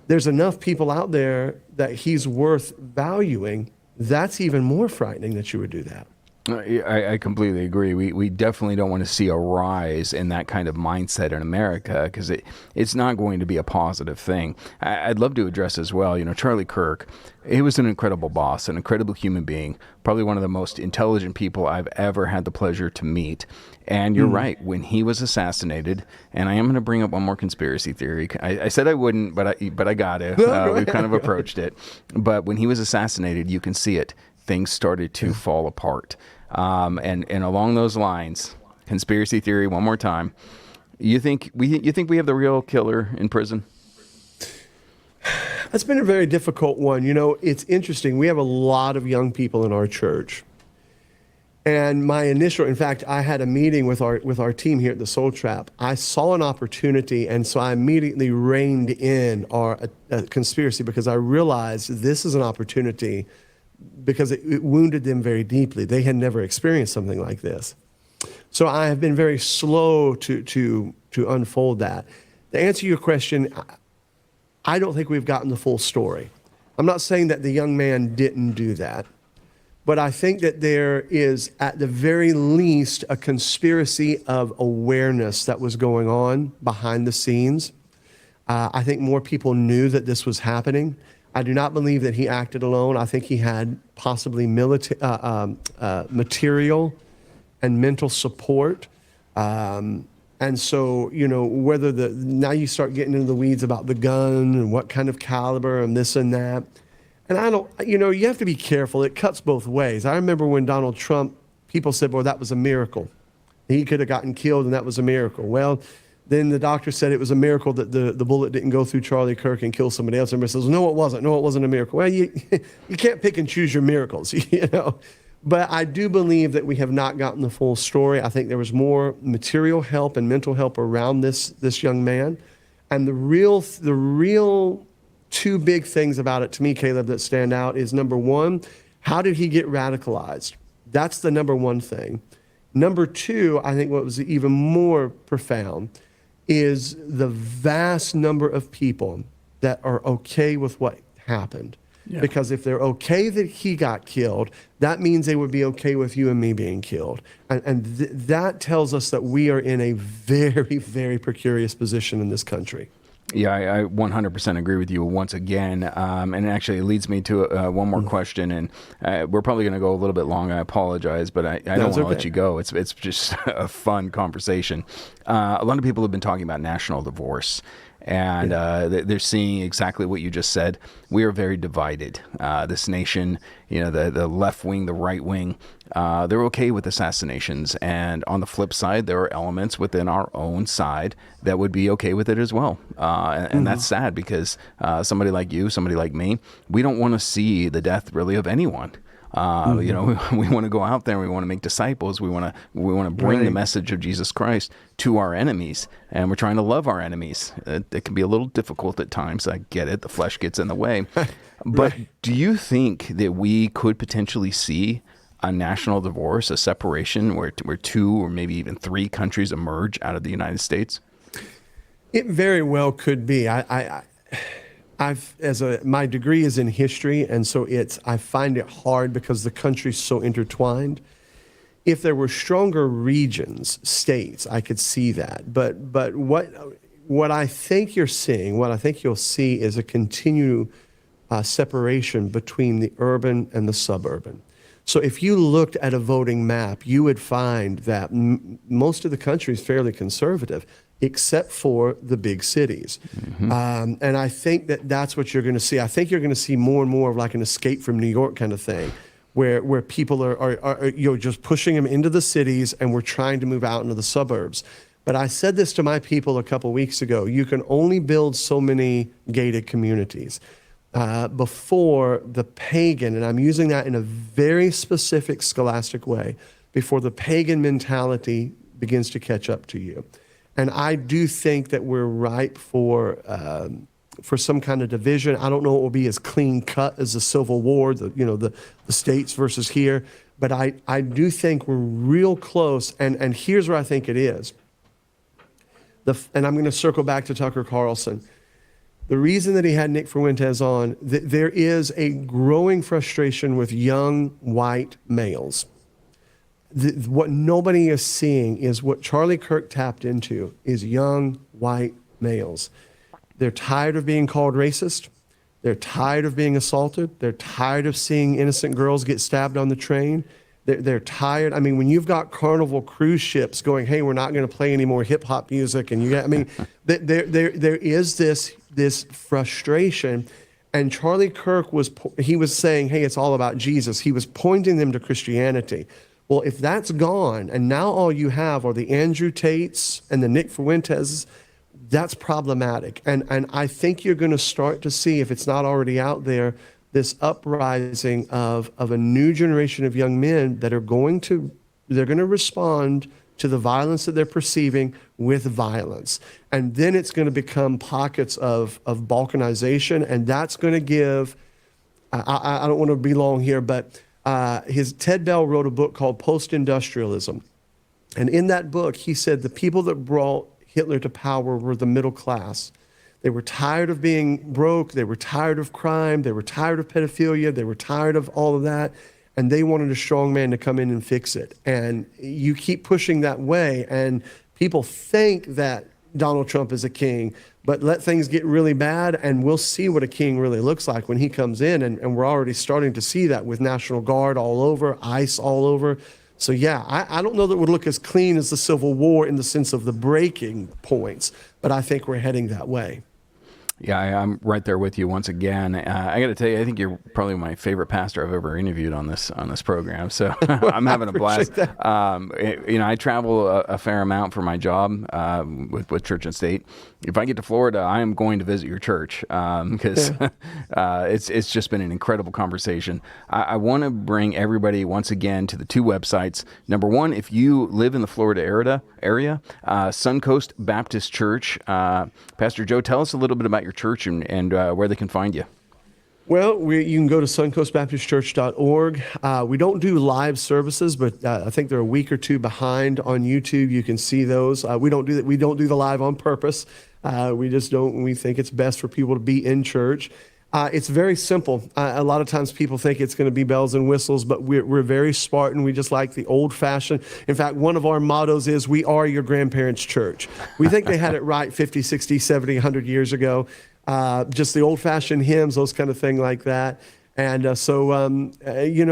F: there's enough people out there that he's worth valuing. That's even more frightening that you would do that.
E: I completely agree. We definitely don't want to see a rise in that kind of mindset in America, because it's not going to be a positive thing. I'd love to address as well, you know, Charlie Kirk, he was an incredible boss, an incredible human being, probably one of the most intelligent people I've ever had the pleasure to meet. And you're right, when he was assassinated, and I am going to bring up one more conspiracy theory. I said I wouldn't, but I got to. We've kind of approached it. But when he was assassinated, you can see it. Things started to fall apart. And along those lines, conspiracy theory one more time. You think we have the real killer in prison?
F: That's been a very difficult one. You know, it's interesting. We have a lot of young people in our church. And in fact, I had a meeting with our team here at the Soul Trap. I saw an opportunity, and so I immediately reined in a conspiracy, because I realized this is an opportunity, because it wounded them very deeply. They had never experienced something like this. So I have been very slow to unfold that. To answer your question, I don't think we've gotten the full story. I'm not saying that the young man didn't do that, but I think that there is, at the very least, a conspiracy of awareness that was going on behind the scenes. I think more people knew that this was happening. I do not believe that he acted alone. I think he had possibly material and mental support. And so, you know, now you start getting into the weeds about the gun and what kind of caliber and this and that. And you have to be careful. It cuts both ways. I remember when Donald Trump, people said, well, that was a miracle. He could have gotten killed and that was a miracle. Well, then the doctor said it was a miracle that the bullet didn't go through Charlie Kirk and kill somebody else. Everybody says, no, it wasn't. No, it wasn't a miracle. Well, you can't pick and choose your miracles, you know. But I do believe that we have not gotten the full story. I think there was more material help and mental help around this young man. And the real two big things about it to me, Caleb, that stand out is, number one, how did he get radicalized? That's the number one thing. Number two, I think what was even more profound is the vast number of people that are okay with what happened. Yeah. Because if they're okay that he got killed, that means they would be okay with you and me being killed. And that tells us that we are in a very, very precarious position in this country.
E: Yeah, I 100% agree with you once again. And actually, it leads me to one more question. And we're probably going to go a little bit long. I apologize, but I don't want to let you go. It's just a fun conversation. A lot of people have been talking about national divorce. And they're seeing exactly what you just said. We are very divided. This nation, the left wing, the right wing, they're okay with assassinations. And on the flip side, there are elements within our own side that would be okay with it as well. And that's sad because somebody like you, somebody like me, we don't want to see the death really of anyone. We want to go out there and we want to make disciples. We want to bring the message of Jesus Christ to our enemies, and we're trying to love our enemies. It can be a little difficult at times. I get it. The flesh gets in the way. But do you think that we could potentially see a national divorce, a separation where two or maybe even three countries emerge out of the United States?
F: It very well could be. My degree is in history, and so I find it hard because the country's so intertwined. If there were stronger regions, states, I could see that. But what I think you're seeing, what I think you'll see is a continued separation between the urban and the suburban. So if you looked at a voting map, you would find that most of the country is fairly conservative, except for the big cities. And I think that's what you're going to see. I think you're going to see more and more of like an Escape from New York kind of thing, where people are just pushing them into the cities, and we're trying to move out into the suburbs. But I said this to my people a couple weeks ago: you can only build so many gated communities before the pagan, and I'm using that in a very specific scholastic way, before the pagan mentality begins to catch up to you. And I do think that we're ripe for some kind of division. I don't know it will be as clean cut as the Civil War, the states versus here, but I do think we're real close. And here's where I think it is. And I'm going to circle back to Tucker Carlson. The reason that he had Nick Fuentes on, there is a growing frustration with young white males. What nobody is seeing is what Charlie Kirk tapped into is young white males. They're tired of being called racist. They're tired of being assaulted. They're tired of seeing innocent girls get stabbed on the train. They're tired. I mean, when you've got Carnival cruise ships going, hey, we're not going to play any more hip hop music, and there is this frustration. And Charlie Kirk was saying, hey, it's all about Jesus. He was pointing them to Christianity. Well, if that's gone, and now all you have are the Andrew Tates and the Nick Fuentes, that's problematic. And I think you're going to start to see, if it's not already out there, this uprising of a new generation of young men that they're going to respond to the violence that they're perceiving with violence. And then it's going to become pockets of balkanization, and that's going to give, I don't want to be long here, but Ted Bell wrote a book called Post-Industrialism. And in that book, he said the people that brought Hitler to power were the middle class. They were tired of being broke. They were tired of crime. They were tired of pedophilia. They were tired of all of that. And they wanted a strong man to come in and fix it. And you keep pushing that way, and people think that Donald Trump is a king, but let things get really bad, and we'll see what a king really looks like when he comes in. And we're already starting to see that with National Guard all over, ICE all over. So yeah, I don't know that it would look as clean as the Civil War in the sense of the breaking points, but I think we're heading that way.
E: Yeah, I'm right there with you once again. I got to tell you, I think you're probably my favorite pastor I've ever interviewed on this program. So I'm having a blast. I travel a fair amount for my job with Church and State. If I get to Florida, I am going to visit your church because it's just been an incredible conversation. I want to bring everybody once again to the two websites. Number one, if you live in the Florida area, Suncoast Baptist Church. Pastor Joe, tell us a little bit about your church and where they can find you.
F: Well, you can go to suncoastbaptistchurch.org. We don't do live services, but I think they're a week or two behind on YouTube. You can see those. We don't do that. We don't do the live on purpose. We just don't. We think it's best for people to be in church. It's very simple. A lot of times people think it's going to be bells and whistles, but we're very Spartan. We just like the old-fashioned. In fact, one of our mottos is, we are your grandparents' church. We think they had it right 50, 60, 70, 100 years ago. Just the old-fashioned hymns, those kind of thing like that. And so,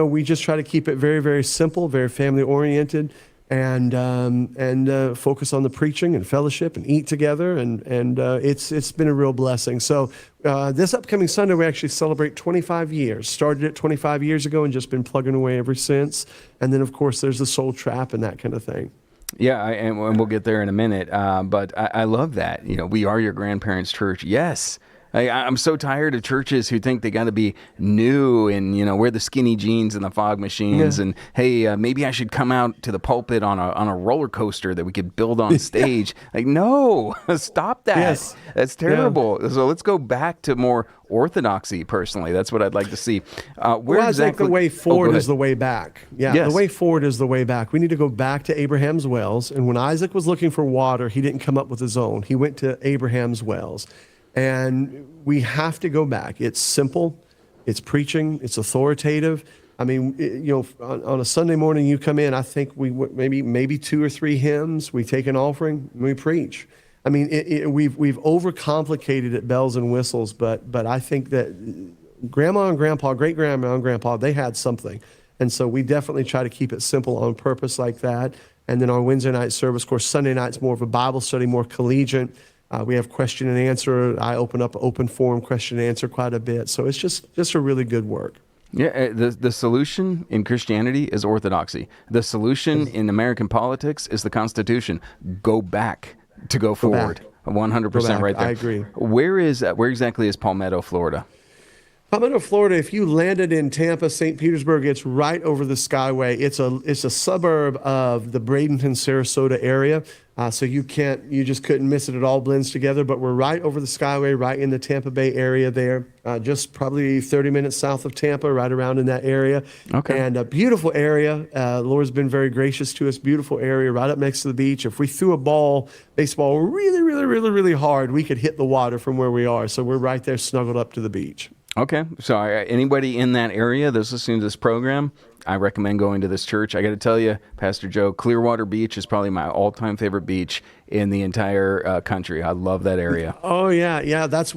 F: we just try to keep it very, very simple, very family-oriented, and focus on the preaching and fellowship and eat together, and it's been a real blessing. So this upcoming Sunday we actually celebrate 25 years. Started it 25 years ago and just been plugging away ever since. And then of course there's the Soul Trap and that kind of thing.
E: Yeah, and we'll get there in a minute. But I love that. We are your grandparents' church. Yes. I'm so tired of churches who think they got to be new and, wear the skinny jeans and the fog machines. Yeah. And, hey, maybe I should come out to the pulpit on a roller coaster that we could build on stage. Like, no, stop that. Yes. That's terrible. Yeah. So let's go back to more orthodoxy, personally. That's what I'd like to see.
F: I think the way forward is the way back. Yeah, yes. The way forward is the way back. We need to go back to Abraham's wells. And when Isaac was looking for water, he didn't come up with his own. He went to Abraham's wells. And we have to go back. It's simple. It's preaching. It's authoritative. I mean, on a Sunday morning you come in, I think we maybe 2 or 3 hymns. We take an offering and we preach. I mean, we've overcomplicated it, bells and whistles. But I think that Grandma and Grandpa, great grandma and grandpa, they had something, and so we definitely try to keep it simple on purpose like that. And then on Wednesday night service, of course, Sunday night's more of a Bible study, more collegiate. We have question and answer. I open up open forum question and answer quite a bit. So it's just a really good work.
E: Yeah, the solution in Christianity is orthodoxy. The solution in American politics is the Constitution. Go back to go forward. 100% right there.
F: I agree.
E: Where exactly is Palmetto, Florida?
F: Palmetto, Florida, if you landed in Tampa, St. Petersburg, it's right over the Skyway. It's a suburb of the Bradenton, Sarasota area. So you just couldn't miss it. It all blends together, but we're right over the Skyway, right in the Tampa Bay area there, just probably 30 minutes south of Tampa, right around in that area. Okay. And a beautiful area. The Lord's been very gracious to us. Beautiful area right up next to the beach. If we threw a baseball really, really, really, really hard, we could hit the water from where we are. So we're right there snuggled up to the beach.
E: Okay, so anybody in that area that's listening to this program, I recommend going to this church. I got to tell you, Pastor Joe, Clearwater Beach is probably my all-time favorite beach in the entire country. I love that area.
F: Oh yeah, that's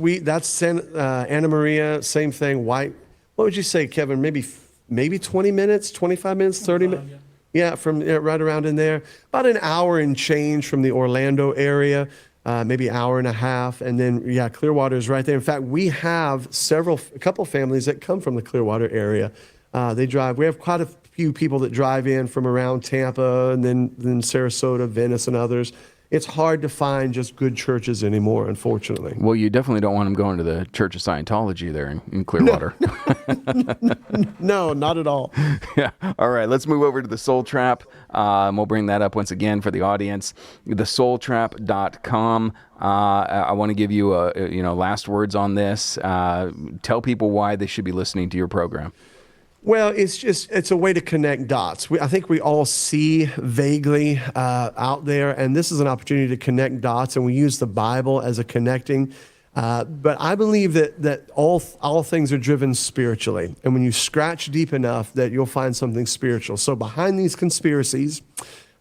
F: Anna Maria, same thing. White. What would you say, Kevin? Maybe 20 minutes, 25 minutes, 30 minutes. Yeah, from right around in there. About an hour and change from the Orlando area. Maybe an hour and a half, and then Clearwater is right there. In fact, we have a couple families that come from the Clearwater area. They drive. We have quite a few people that drive in from around Tampa, and then Sarasota, Venice, and others. It's hard to find just good churches anymore, unfortunately.
E: Well, you definitely don't want them going to the Church of Scientology there in Clearwater.
F: No, not at all.
E: Yeah. All right. Let's move over to the Soul Trap. We'll bring that up once again for the audience. thesoultrap.com. I want to give you last words on this. Tell people why they should be listening to your program.
F: Well, it's a way to connect dots. I think we all see vaguely out there, and this is an opportunity to connect dots, and we use the Bible as a connecting. But I believe that all things are driven spiritually, and when you scratch deep enough, that you'll find something spiritual. So behind these conspiracies,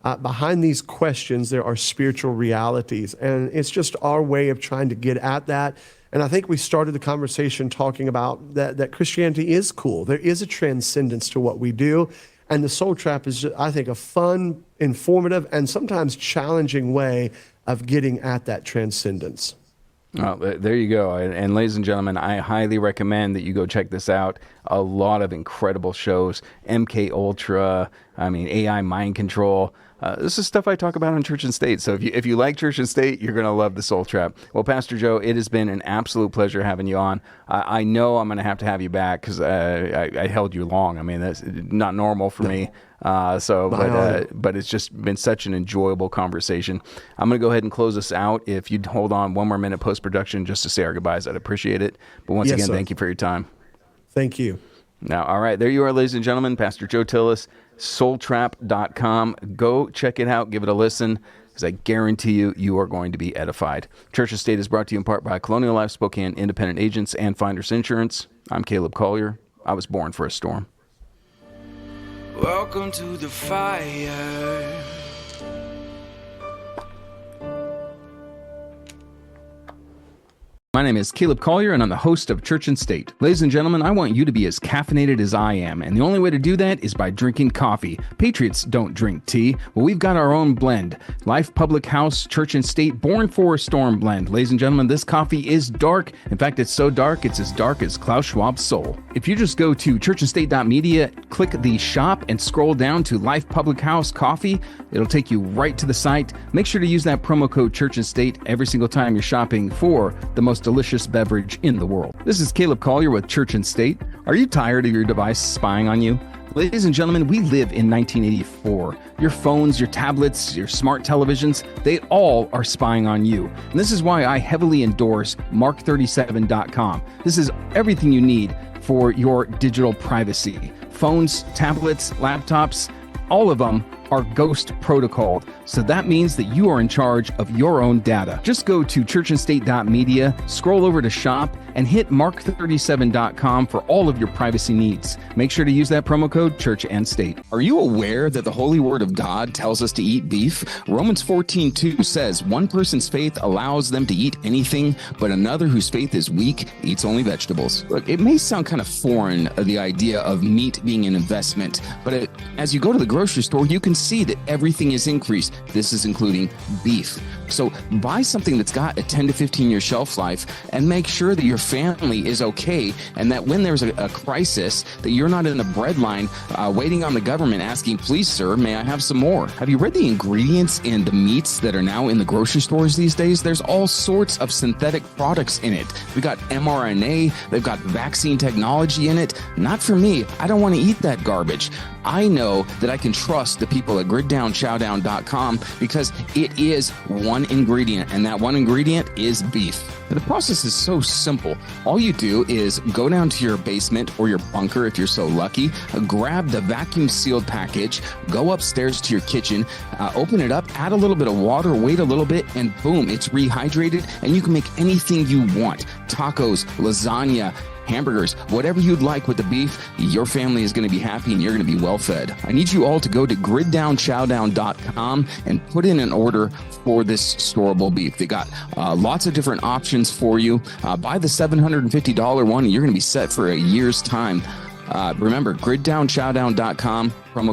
F: behind these questions, there are spiritual realities, and it's just our way of trying to get at that. And I think we started the conversation talking about that Christianity is cool. There is a transcendence to what we do. And the Soul Trap is, I think, a fun, informative, and sometimes challenging way of getting at that transcendence.
E: Well, there you go. And ladies and gentlemen, I highly recommend that you go check this out. A lot of incredible shows. MK Ultra, AI mind control. This is stuff I talk about on Church and State. So if you like Church and State, you're going to love the Soul Trap. Well, Pastor Joe, it has been an absolute pleasure having you on. I know I'm going to have you back because I held you long. That's not normal for me. But it's just been such an enjoyable conversation. I'm going to go ahead and close this out. If you'd hold on one more minute post-production just to say our goodbyes, I'd appreciate it. But once again, thank you for your time.
F: Thank you.
E: Now, all right, there you are, ladies and gentlemen. Pastor Joe Tillis, soultrap.com. Go check it out. Give it a listen. because I guarantee you, you are going to be edified. Church and State is brought to you in part by Colonial Life Spokane Independent Agents and Finders Insurance. I'm Caleb Collier. I was born for a storm.
D: Welcome to the fire.
B: My name is Caleb Collier, and I'm the host of Church and State. Ladies and gentlemen, I want you to be as caffeinated as I am, and the only way to do that is by drinking coffee. Patriots don't drink tea. Well, we've got our own blend. Life Public House Church and State Born for a Storm blend. Ladies and gentlemen, this coffee is dark. In fact, it's so dark, it's as dark as Klaus Schwab's soul. If you just go to churchandstate.media, click the shop, and scroll down to Life Public House Coffee, it'll take you right to the site. Make sure to use that promo code Church and State every single time you're shopping for the most delicious beverage in the world. This is Caleb Collier with Church and State. Are you tired of your device spying on you? Ladies and gentlemen, we live in 1984. Your phones, your tablets, your smart televisions, they all are spying on you. And this is why I heavily endorse Mark37.com. This is everything you need for your digital privacy. Phones, tablets, laptops, all of them are ghost protocoled. So that means that you are in charge of your own data. Just go to churchandstate.media, scroll over to shop, and hit mark37.com for all of your privacy needs. Make sure to use that promo code Church and State. Are you aware that the Holy Word of God tells us to eat beef? Romans 14:2 says, one person's faith allows them to eat anything, but another whose faith is weak eats only vegetables. Look, it may sound kind of foreign, the idea of meat being an investment, but as you go to the grocery store, you can see that everything is increased. This is including beef. So buy something that's got a 10 to 15 year shelf life and make sure that your family is okay, and that when there's a crisis, that you're not in the bread line waiting on the government asking, please sir, may I have some more? Have you read the ingredients in the meats that are now in the grocery stores these days? There's all sorts of synthetic products in it. We got mRNA, they've got vaccine technology in it. Not for me. I don't want to eat that garbage. I know that I can trust the people at griddownchowdown.com because it is one ingredient, and that one ingredient is beef. The process is so simple. All you do is go down to your basement or your bunker if you're so lucky, grab the vacuum sealed package, go upstairs to your kitchen, open it up, add a little bit of water, wait a little bit, and boom, it's rehydrated, and you can make anything you want. Tacos, lasagna, hamburgers, whatever you'd like with the beef, your family is going to be happy and you're going to be well fed. I need you all to go to griddownchowdown.com and put in an order for this storable beef. They got lots of different options for you. Buy the $750 one and you're going to be set for a year's time. Remember, griddownchowdown.com, promo